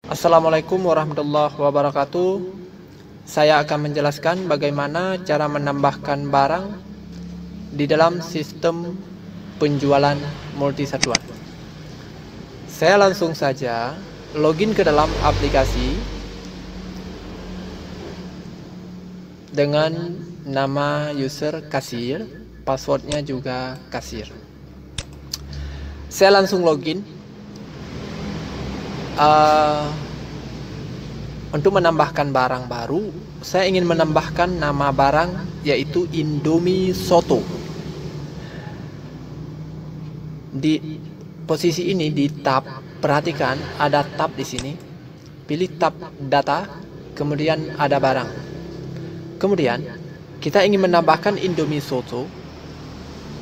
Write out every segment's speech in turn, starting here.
Assalamualaikum warahmatullahi wabarakatuh. Saya akan menjelaskan bagaimana cara menambahkan barang di dalam sistem penjualan multisatuan. Saya langsung saja login ke dalam aplikasi dengan nama user kasir, passwordnya juga kasir. Saya langsung login. Untuk menambahkan barang baru, saya ingin menambahkan nama barang yaitu Indomie Soto. Di posisi ini di tab, perhatikan ada tab di sini. Pilih tab data, kemudian ada barang. Kemudian kita ingin menambahkan Indomie Soto.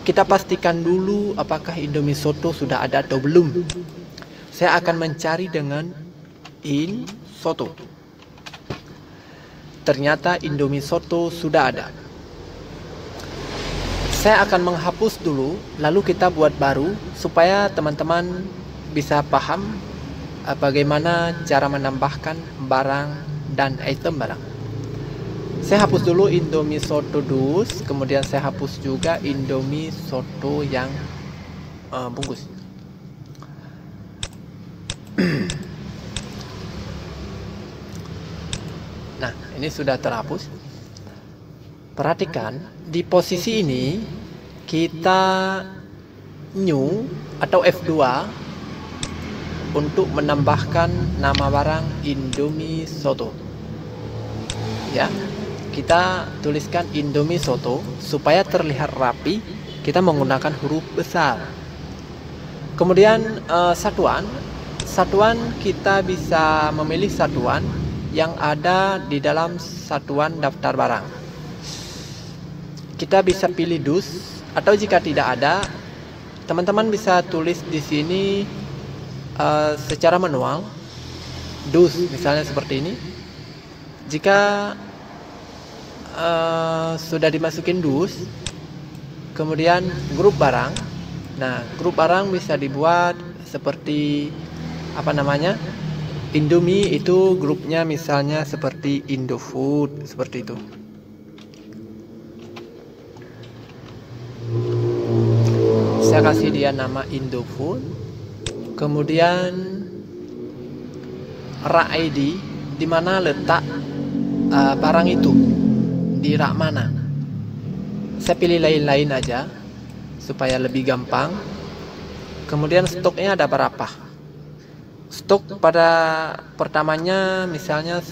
Kita pastikan dulu apakah Indomie Soto sudah ada atau belum. Saya akan mencari dengan In Soto. Ternyata Indomie Soto sudah ada. Saya akan menghapus dulu, lalu kita buat baru supaya teman-teman bisa paham bagaimana cara menambahkan barang dan item barang. Saya hapus dulu Indomie Soto dus, kemudian saya hapus juga Indomie Soto yang bungkus. Nah, ini sudah terhapus. Perhatikan, di posisi ini kita new atau F2 untuk menambahkan nama barang Indomie Soto. Ya, kita tuliskan Indomie Soto supaya terlihat rapi. Kita menggunakan huruf besar. Kemudian satuan kita bisa memilih satuan yang ada di dalam satuan daftar barang. Kita bisa pilih dus, atau jika tidak ada, teman-teman bisa tulis di sini secara manual. Dus misalnya seperti ini. Jika sudah dimasukin dus, kemudian grup barang. Nah, grup barang bisa dibuat seperti Indomie itu grupnya misalnya seperti Indofood, seperti itu. Saya kasih dia nama Indofood. Kemudian rak ID, di mana letak barang itu, di rak mana. Saya pilih lain-lain aja supaya lebih gampang. Kemudian stoknya ada berapa? Stok pada pertamanya misalnya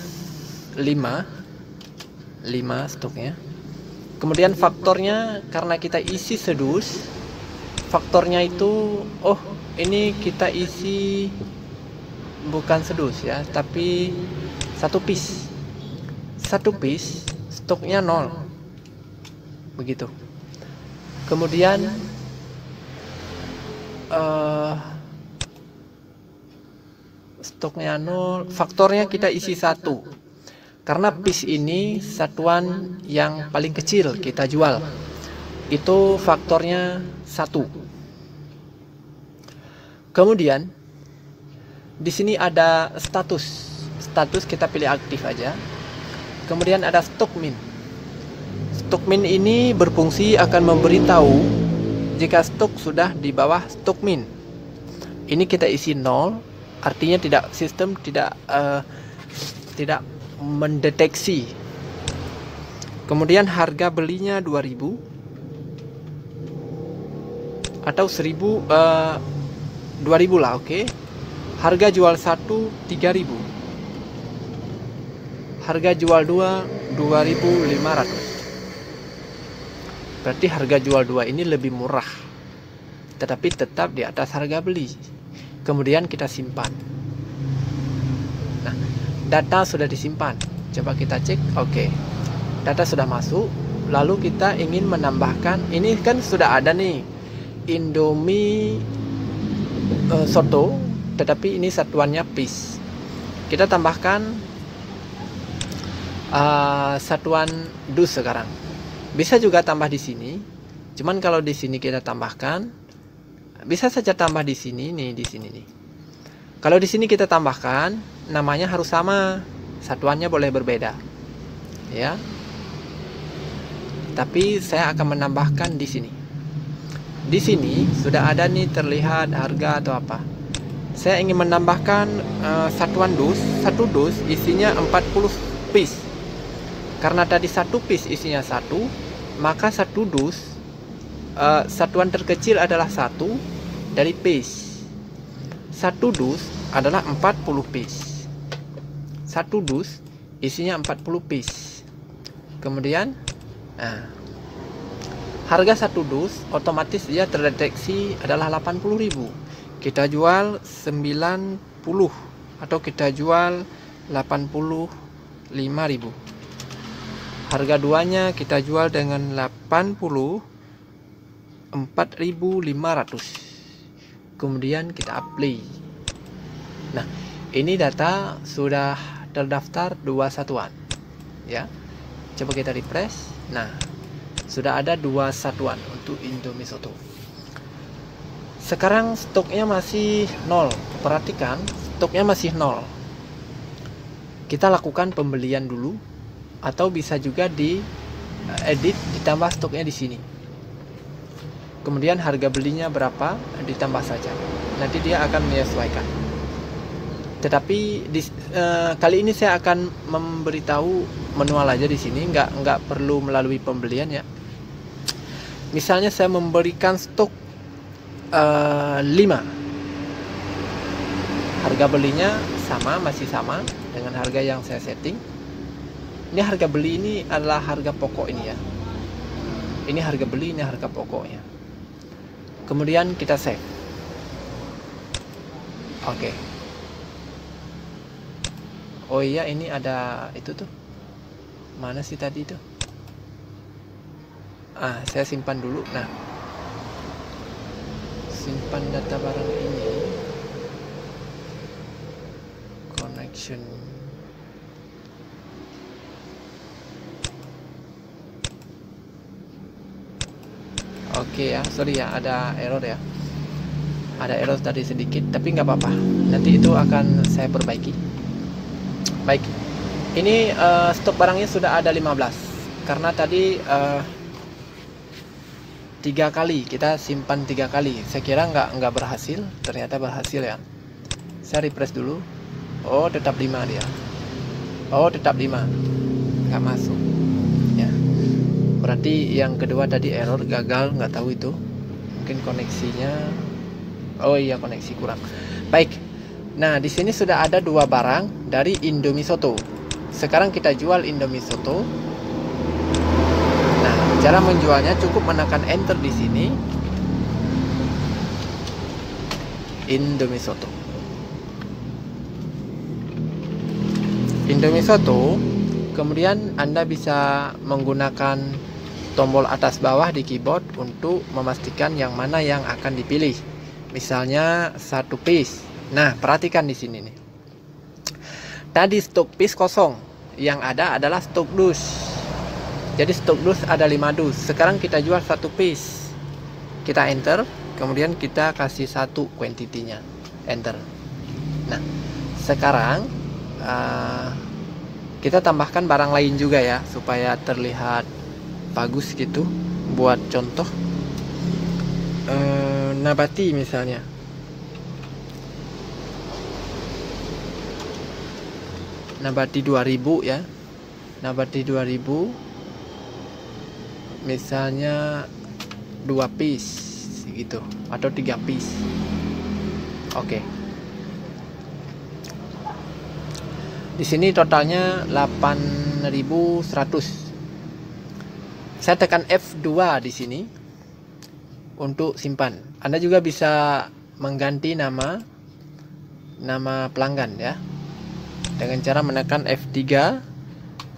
5 stoknya. Kemudian faktornya, karena kita isi sedus, faktornya itu ini kita isi bukan sedus ya, tapi satu piece stoknya 0 begitu. Kemudian stoknya 0, faktornya kita isi 1 karena piece ini satuan yang paling kecil kita jual, itu faktornya 1. Kemudian di sini ada status kita pilih aktif aja. Kemudian ada stok min ini berfungsi akan memberitahu jika stok sudah di bawah stok min. Ini kita isi 0, artinya sistem tidak mendeteksi. Kemudian harga belinya 2000 atau 2000 lah, oke. Harga jual 1 3000. Harga jual 2 2500. Berarti harga jual 2 ini lebih murah, tetapi tetap di atas harga beli. Kemudian kita simpan. Nah, data sudah disimpan. Coba kita cek. Oke. Data sudah masuk. Lalu kita ingin menambahkan. Ini kan sudah ada nih Indomie Soto, tetapi ini satuannya piece. Kita tambahkan satuan dus sekarang. Bisa juga tambah di sini. Cuman kalau di sini kita tambahkan, bisa saja tambah di sini nih, di sini nih. Kalau di sini kita tambahkan, namanya harus sama, satuannya boleh berbeda ya. Tapi saya akan menambahkan di sini. Di sini sudah ada nih terlihat harga atau apa. Saya ingin menambahkan satuan dus. Satu dus isinya 40 piece. Karena tadi satu piece isinya 1, maka satu dus satuan terkecil adalah 1 dari piece. Satu dus adalah 40 piece. Satu dus isinya 40 piece. Kemudian harga satu dus otomatis dia terdeteksi adalah 80.000. Kita jual 90 atau kita jual 85.000. Harga duanya kita jual dengan 84.500. Kemudian kita apply. Nah, ini data sudah terdaftar 2 satuan. Ya. Coba kita refresh. Nah, sudah ada 2 satuan untuk Indomie Soto. Sekarang stoknya masih 0. Perhatikan, stoknya masih 0. Kita lakukan pembelian dulu, atau bisa juga di edit ditambah stoknya di sini. Kemudian harga belinya berapa ditambah saja. Nanti dia akan menyesuaikan. Tetapi kali ini saya akan memberitahu manual aja di sini, nggak perlu melalui pembelian ya. Misalnya saya memberikan stok 5, harga belinya sama, masih sama dengan harga yang saya setting. Ini harga beli ini adalah harga pokok ini ya. Ini harga beli, ini harga pokoknya. Kemudian kita save. Oke. Oh iya, ini ada itu tuh. Mana sih tadi itu? Saya simpan dulu. Nah, simpan data barang ini. Connection. Oke ya, sorry ya, ada error ya. Ada error tadi sedikit, tapi nggak apa-apa. Nanti itu akan saya perbaiki. Baik, ini stok barangnya sudah ada 15. Karena tadi 3 kali, kita simpan 3 kali. Saya kira nggak berhasil, ternyata berhasil ya. Saya refresh dulu. Oh, tetap 5 dia. Oh, tetap 5. Nggak masuk. Ya. Berarti yang kedua tadi error, gagal, nggak tahu itu. Mungkin koneksinya. Oh iya, koneksi kurang. Baik. Nah, di sini sudah ada 2 barang dari Indomie Soto. Sekarang kita jual Indomie Soto. Nah, cara menjualnya cukup menekan enter di sini. Indomie Soto. Indomie Soto. Kemudian Anda bisa menggunakan tombol atas bawah di keyboard untuk memastikan yang mana yang akan dipilih. Misalnya 1 piece. Nah, perhatikan di sini nih. Tadi stok piece kosong, yang ada adalah stok dus. Jadi stok dus ada 5 dus. Sekarang kita jual 1 piece. Kita enter, kemudian kita kasih 1 quantity-nya. Enter. Nah, sekarang kita tambahkan barang lain juga ya, supaya terlihat bagus gitu. Buat contoh, nabati misalnya. Nabati 2000 ya. Nabati 2000 misalnya 2 piece gitu, atau 3 piece. Oke. Di sini totalnya 8.100. Saya tekan F2 di sini untuk simpan. Anda juga bisa mengganti nama pelanggan ya, dengan cara menekan F3.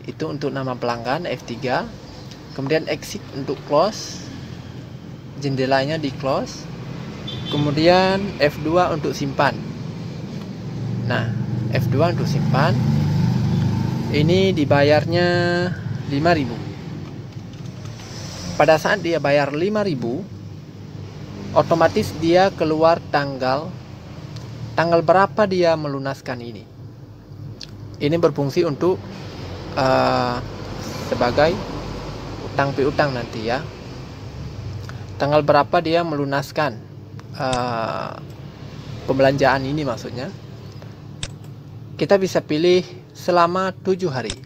Itu untuk nama pelanggan, F3. Kemudian exit untuk close, jendelanya di close. Kemudian F2 untuk simpan. Nah, F2 untuk simpan. Ini dibayarnya 5.000. Pada saat dia bayar 5.000, otomatis dia keluar tanggal berapa dia melunaskan ini. Ini berfungsi untuk sebagai utang piutang nanti ya. Tanggal berapa dia melunaskan pembelanjaan ini maksudnya. Kita bisa pilih selama 7 hari.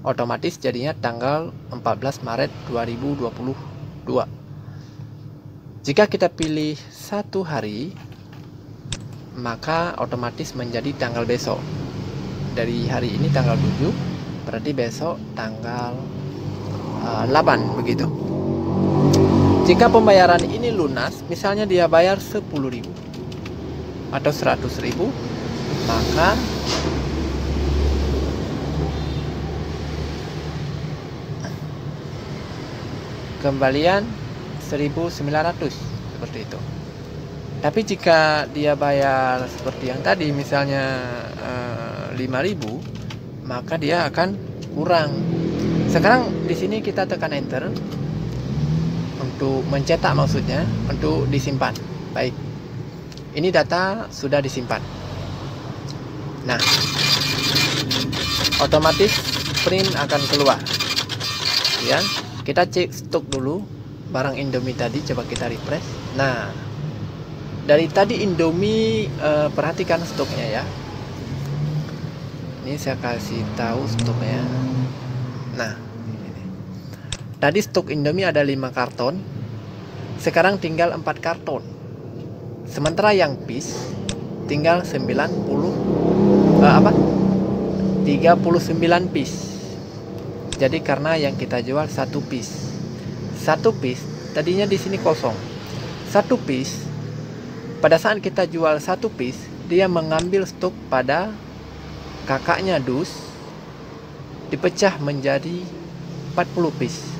Otomatis jadinya tanggal 14 Maret 2022. Jika kita pilih 1 hari, maka otomatis menjadi tanggal besok. Dari hari ini tanggal 7, berarti besok tanggal 8 begitu. Jika pembayaran ini lunas, misalnya dia bayar 10.000 atau 100.000, maka kembalian 1.900 seperti itu. Tapi jika dia bayar seperti yang tadi, misalnya 5.000, maka dia akan kurang. Sekarang di sini kita tekan enter untuk mencetak, maksudnya untuk disimpan. Baik, ini data sudah disimpan. Nah, otomatis print akan keluar ya. Kita cek stok dulu barang Indomie tadi, coba kita refresh. Nah, dari tadi Indomie, perhatikan stoknya ya. Ini saya kasih tahu stoknya. Nah, ini. Tadi stok Indomie ada 5 karton, sekarang tinggal 4 karton. Sementara yang piece tinggal 39 piece. Jadi karena yang kita jual 1 piece. 1 piece tadinya di sini kosong. 1 piece, pada saat kita jual 1 piece, dia mengambil stok pada kakaknya dus, dipecah menjadi 40 piece.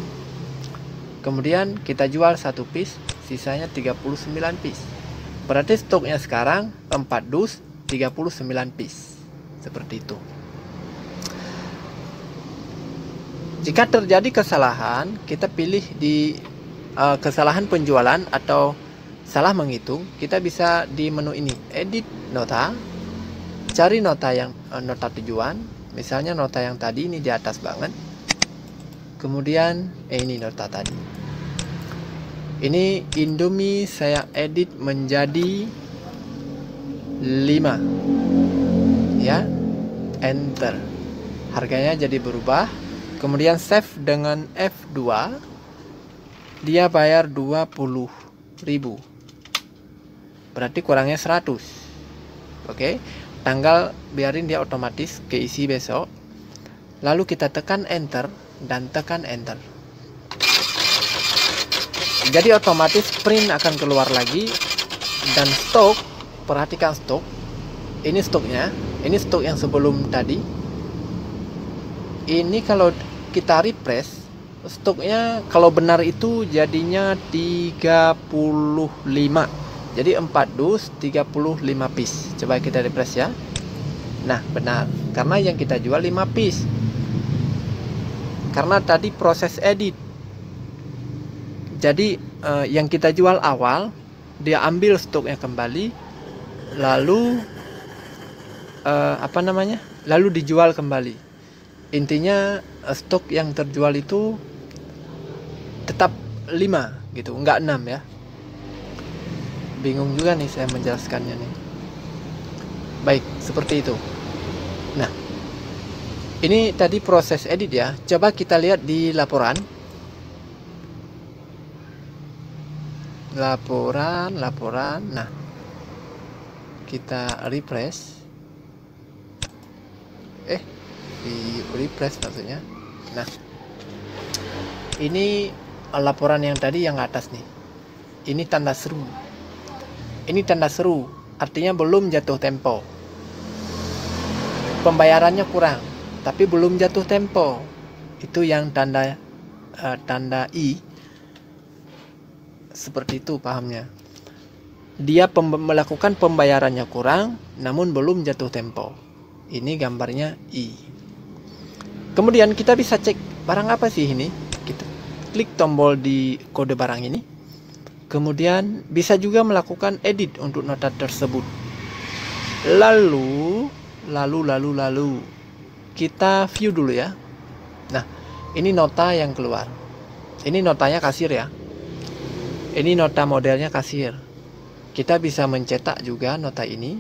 Kemudian kita jual 1 piece, sisanya 39 piece. Berarti stoknya sekarang 4 dus, 39 piece. Seperti itu. Jika terjadi kesalahan, kita pilih di kesalahan penjualan atau salah menghitung, kita bisa di menu ini, edit nota, cari nota yang nota tujuan, misalnya nota yang tadi ini di atas banget. Kemudian ini nota tadi. Ini Indomie saya edit menjadi 5. Ya. Enter. Harganya jadi berubah. Kemudian save dengan F2. Dia bayar 20.000. Berarti kurangnya 100. Oke. Tanggal biarin dia otomatis keisi besok. Lalu kita tekan enter dan tekan enter. Jadi otomatis print akan keluar lagi. Dan stok, perhatikan stok. Ini stoknya. Ini stok yang sebelum tadi. Ini kalau kita refresh, stoknya kalau benar itu jadinya 35. Jadi 4 dus 35 piece. Coba kita refresh ya. Nah, benar. Karena yang kita jual 5 piece. Karena tadi proses edit. Jadi yang kita jual awal, dia ambil stoknya kembali, lalu lalu dijual kembali. Intinya stok yang terjual itu tetap 5 gitu, enggak 6 ya. Bingung juga nih saya menjelaskannya nih. Baik, seperti itu. Nah, ini tadi proses edit ya. Coba kita lihat di laporan. Laporan. Nah, kita refresh. Di refresh maksudnya. Nah, ini laporan yang tadi yang atas nih. Ini tanda seru. Ini tanda seru, artinya belum jatuh tempo. Pembayarannya kurang, tapi belum jatuh tempo. Itu yang tanda I. Seperti itu pahamnya. Dia melakukan pembayarannya kurang, namun belum jatuh tempo. Ini gambarnya I. Kemudian kita bisa cek barang apa sih ini. Kita klik tombol di kode barang ini. Kemudian bisa juga melakukan edit untuk nota tersebut. Lalu lalu. Kita view dulu ya. Nah, ini nota yang keluar. Ini notanya kasir ya. Ini nota modelnya kasir. Kita bisa mencetak juga nota ini.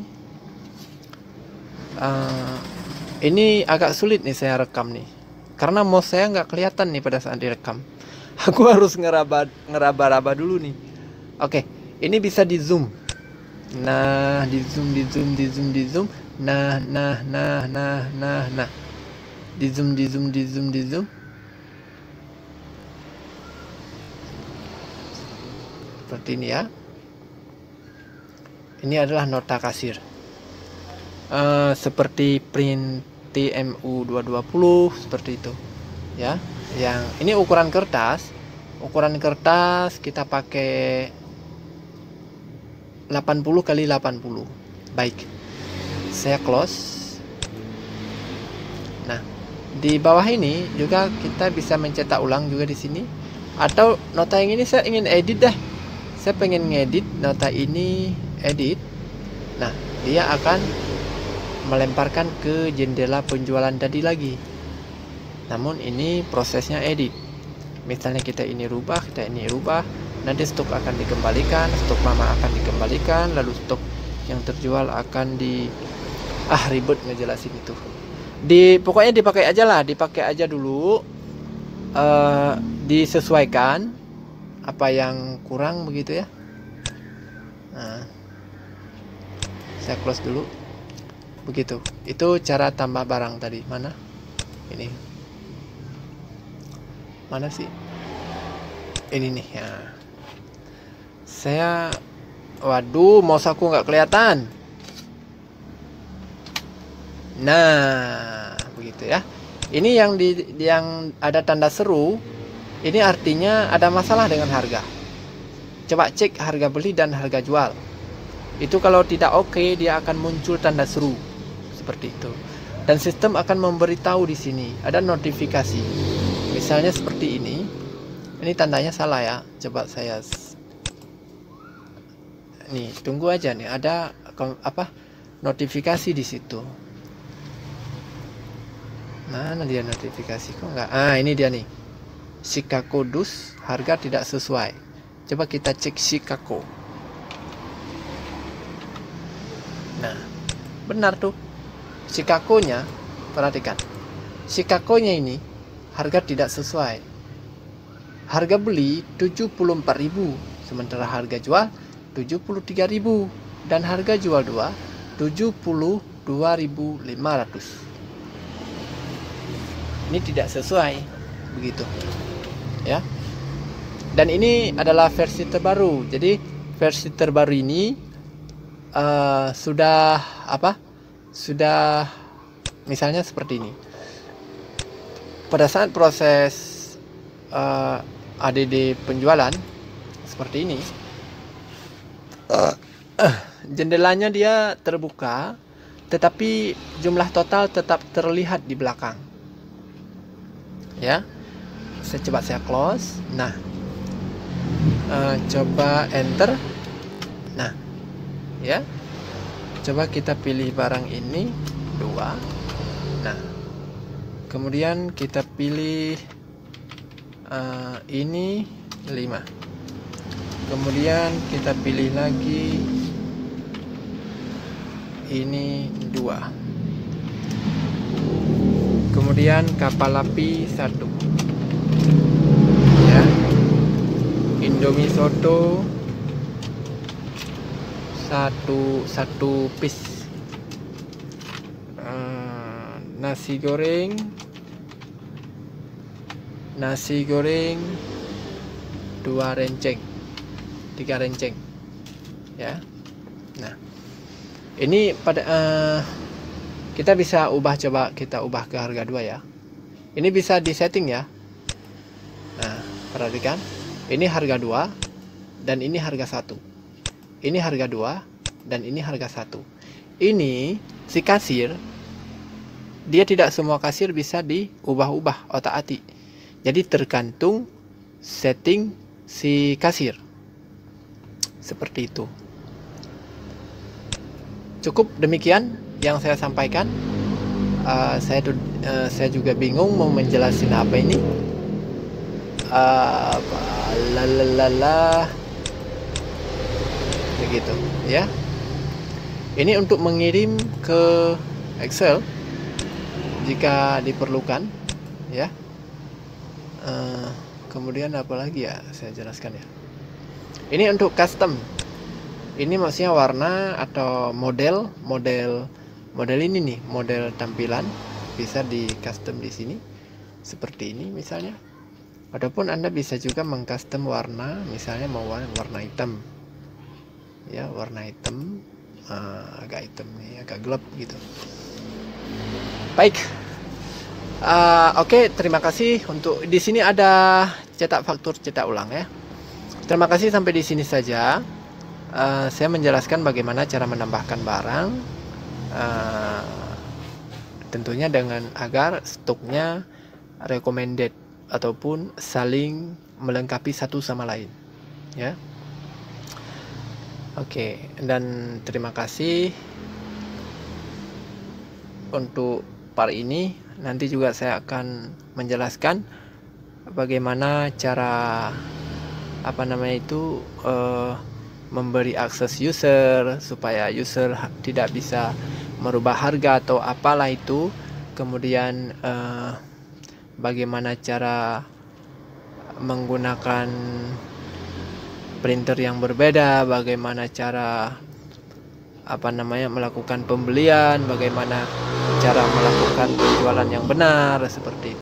Ini agak sulit nih saya rekam nih, karena mouse saya nggak kelihatan nih pada saat direkam. Aku harus ngeraba-raba dulu nih. Oke, ini bisa di zoom. Nah, di zoom. Nah. Di zoom. Seperti ini ya. Ini adalah nota kasir. Seperti print TMU 220 seperti itu ya. Yang ini ukuran kertas kita pakai 80 kali 80. Baik, saya close. Nah, di bawah ini juga kita bisa mencetak ulang juga di sini. Atau nota yang ini saya ingin edit dah. Saya pengen ngedit nota ini, edit. Nah, dia akan melemparkan ke jendela penjualan tadi lagi. Namun ini prosesnya edit. Misalnya kita ini rubah, nanti stok akan dikembalikan, stok lama akan dikembalikan, lalu stok yang terjual akan ribet ngejelasin itu. Pokoknya dipakai aja dulu. Disesuaikan apa yang kurang begitu ya. Nah, saya close dulu. Begitu. Itu cara tambah barang tadi. Mana? Ini. Mana sih? Ini nih ya. Waduh, mouse aku nggak kelihatan. Nah, begitu ya. Ini yang ada tanda seru. Ini artinya ada masalah dengan harga. Coba cek harga beli dan harga jual. Itu kalau tidak oke, dia akan muncul tanda seru. Seperti itu. Dan sistem akan memberitahu di sini ada notifikasi. Misalnya seperti ini. Ini tandanya salah ya. Coba saya nih, tunggu aja nih, ada notifikasi di situ. Mana dia notifikasi kok enggak? Ini dia nih. Chicago dus harga tidak sesuai. Coba kita cek Chicago. Nah, benar tuh. Chicago-nya, perhatikan. Chicago-nya ini harga tidak sesuai. Harga beli 74.000, sementara harga jual 73.000 dan harga jual 72.500. Ini tidak sesuai begitu. Ya. Dan ini adalah versi terbaru. Jadi versi terbaru ini sudah misalnya seperti ini. Pada saat proses ADD penjualan seperti ini, jendelanya dia terbuka, tetapi jumlah total tetap terlihat di belakang. Ya, saya close. Nah, coba enter. Nah, ya. Coba kita pilih barang ini 2. Nah, kemudian kita pilih ini 5. Kemudian kita pilih lagi ini 2. Kemudian kapal api 1. Ya. Indomie soto satu piece. Nasi goreng 2 renceng, 3 renceng ya. Nah, ini pada kita bisa ubah, coba kita ubah ke harga 2 ya. Ini bisa di setting ya. Nah, perhatikan, ini harga 2 dan ini harga 1. Ini harga 2 dan ini harga 1. Ini si kasir, dia tidak semua kasir bisa diubah-ubah otak-atik. Jadi tergantung setting si kasir. Seperti itu. Cukup demikian yang saya sampaikan. Saya juga bingung mau menjelasin apa ini. Lalalala, begitu ya. Ini untuk mengirim ke Excel jika diperlukan ya. Kemudian apa lagi ya, saya jelaskan ya. Ini untuk custom. Ini maksudnya warna atau model ini nih, model tampilan bisa di custom di sini seperti ini misalnya. Ataupun Anda bisa juga mengcustom warna, misalnya mau warna hitam ya, warna hitam, agak hitam nih, agak gelap gitu. Baik, oke, terima kasih. Untuk di sini ada cetak faktur, cetak ulang ya. Terima kasih, sampai di sini saja. Saya menjelaskan bagaimana cara menambahkan barang, tentunya dengan agar stoknya recommended ataupun saling melengkapi satu sama lain ya. Oke, dan terima kasih untuk part ini. Nanti juga saya akan menjelaskan bagaimana cara memberi akses user supaya user tidak bisa merubah harga atau apalah itu. Kemudian bagaimana cara menggunakan printer yang berbeda, bagaimana cara melakukan pembelian, bagaimana cara melakukan penjualan yang benar, seperti itu.